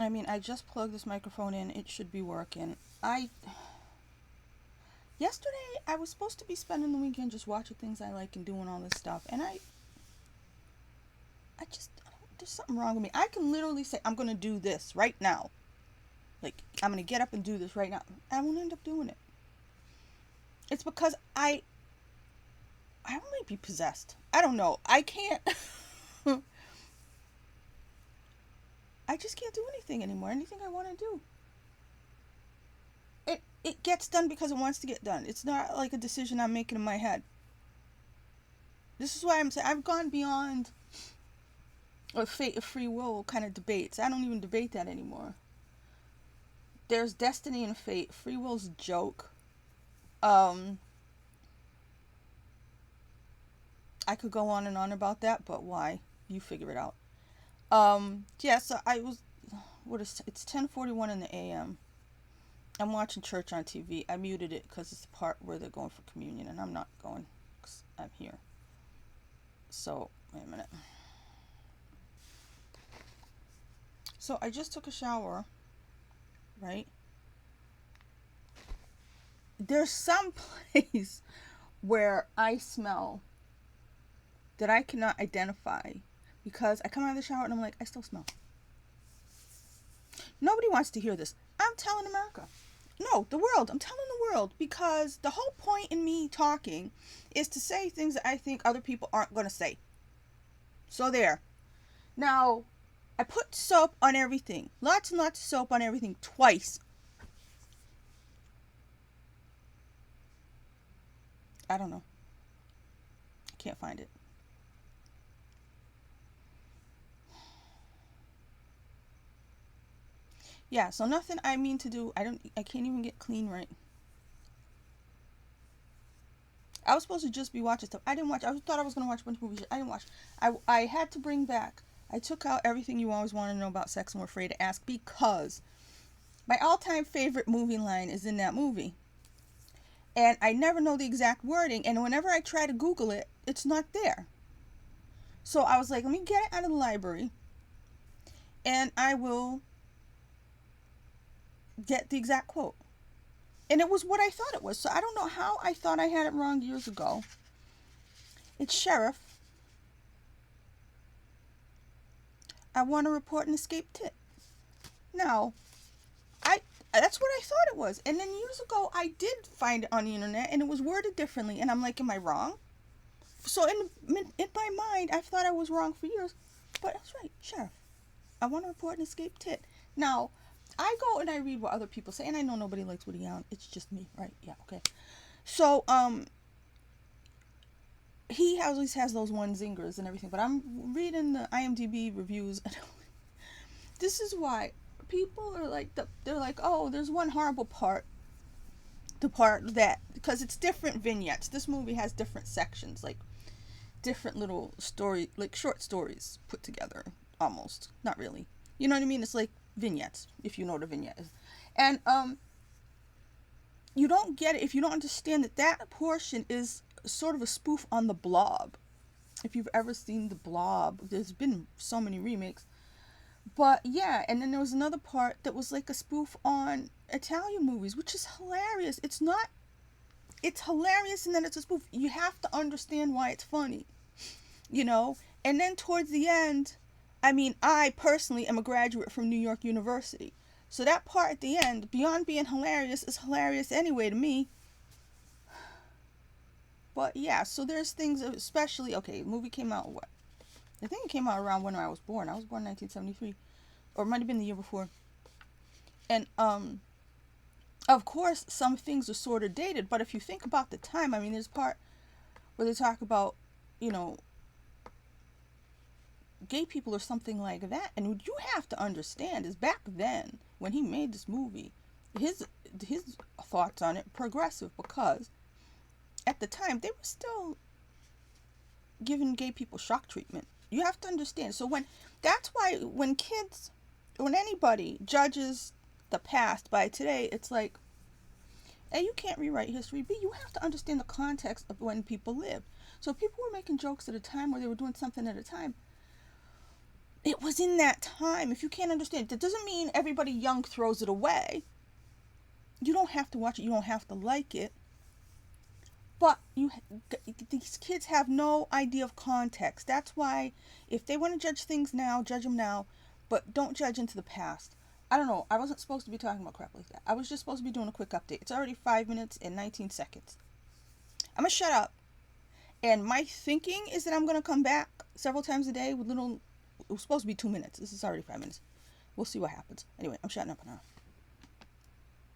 I mean, I just plugged this microphone in. It should be working. I Yesterday I was supposed to be spending the weekend just watching things I like and doing all this stuff, and I just there's something wrong with me. I can literally say I'm gonna do this right now. Like I'm gonna get up and do this right now. I won't end up doing it. It's because I might be possessed. I don't know. I can't. I just can't do anything anymore. Anything I want to do, it gets done because it wants to get done. It's not like a decision I'm making in my head. This is why I'm saying I've gone beyond a fate of free will kind of debates. I don't even debate that anymore. There's destiny and fate. Free will's a joke. Um, I could go on and on about that, but why? You figure it out. Yeah. So I was. What is? It's 10:41 in the a.m. I'm watching church on TV. I muted it because it's the part where they're going for communion, and I'm not going because I'm here. So wait a minute. So I just took a shower, right? There's some place where I smell that I cannot identify because I come out of the shower and I'm like, I still smell. Nobody wants to hear this. I'm telling America. No, the world. I'm telling the world because the whole point in me talking is to say things that I think other people aren't going to say. So there. Now, I put soap on everything. Lots and lots of soap on everything twice. I don't know. I can't find it. Yeah, so nothing I mean to do. I can't even get clean right. I was supposed to just be watching stuff. I didn't watch. I thought I was going to watch a bunch of movies. I didn't watch. I had to bring back. I took out everything you always want to know about sex and were afraid to ask because my all-time favorite movie line is in that movie. And I never know the exact wording. And whenever I try to Google it, it's not there. So I was like, let me get it out of the library. And I will get the exact quote. And it was what I thought it was. So I don't know how I thought I had it wrong years ago. It's Sheriff. I want to report an escaped tit. Now, that's what I thought it was. And then years ago, I did find it on the internet, and it was worded differently. And I'm like, am I wrong? So in my mind, I thought I was wrong for years. But that's right, Sheriff. I want to report an escaped tit. Now, I go and I read what other people say, and I know nobody likes Woody Allen. It's just me, right? Yeah, okay. So, he always has those one zingers and everything, but I'm reading the IMDb reviews, and this is why people are like, they're like, oh, there's one horrible part, the part that, because it's different vignettes. This movie has different sections, like different little story, like short stories put together, almost. Not really. You know what I mean? It's like vignettes, if you know what a vignette is. And you don't get it if you don't understand that portion is sort of a spoof on the Blob. If you've ever seen the Blob, there's been so many remakes. But yeah, and then there was another part that was like a spoof on Italian movies, which is hilarious. It's hilarious and then it's a spoof. You have to understand why it's funny, you know? And then towards the end, I mean, I personally am a graduate from New York University. So that part at the end, beyond being hilarious, is hilarious anyway to me. But yeah, so there's things, especially, okay, the movie came out, what? I think it came out around when I was born. I was born in 1973. Or it might have been the year before. And, of course, some things are sort of dated, but if you think about the time, I mean, there's part where they talk about, you know, gay people or something like that. And what you have to understand is back then, when he made this movie, his thoughts on it progressive because at the time they were still giving gay people shock treatment. You have to understand. So that's why when anybody judges the past by today, it's like, A, you can't rewrite history. B, you have to understand the context of when people lived. So people were making jokes at a time where they were doing something at a time. It was in that time. If you can't understand, that doesn't mean everybody young throws it away. You don't have to watch it. You don't have to like it. But these kids have no idea of context. That's why if they want to judge things now, judge them now, but don't judge into the past. I don't know. I wasn't supposed to be talking about crap like that. I was just supposed to be doing a quick update. It's already 5 minutes and 19 seconds. I'm going to shut up. And my thinking is that I'm going to come back several times a day with little. It was supposed to be 2 minutes. This is already 5 minutes. We'll see what happens. Anyway, I'm shutting up now.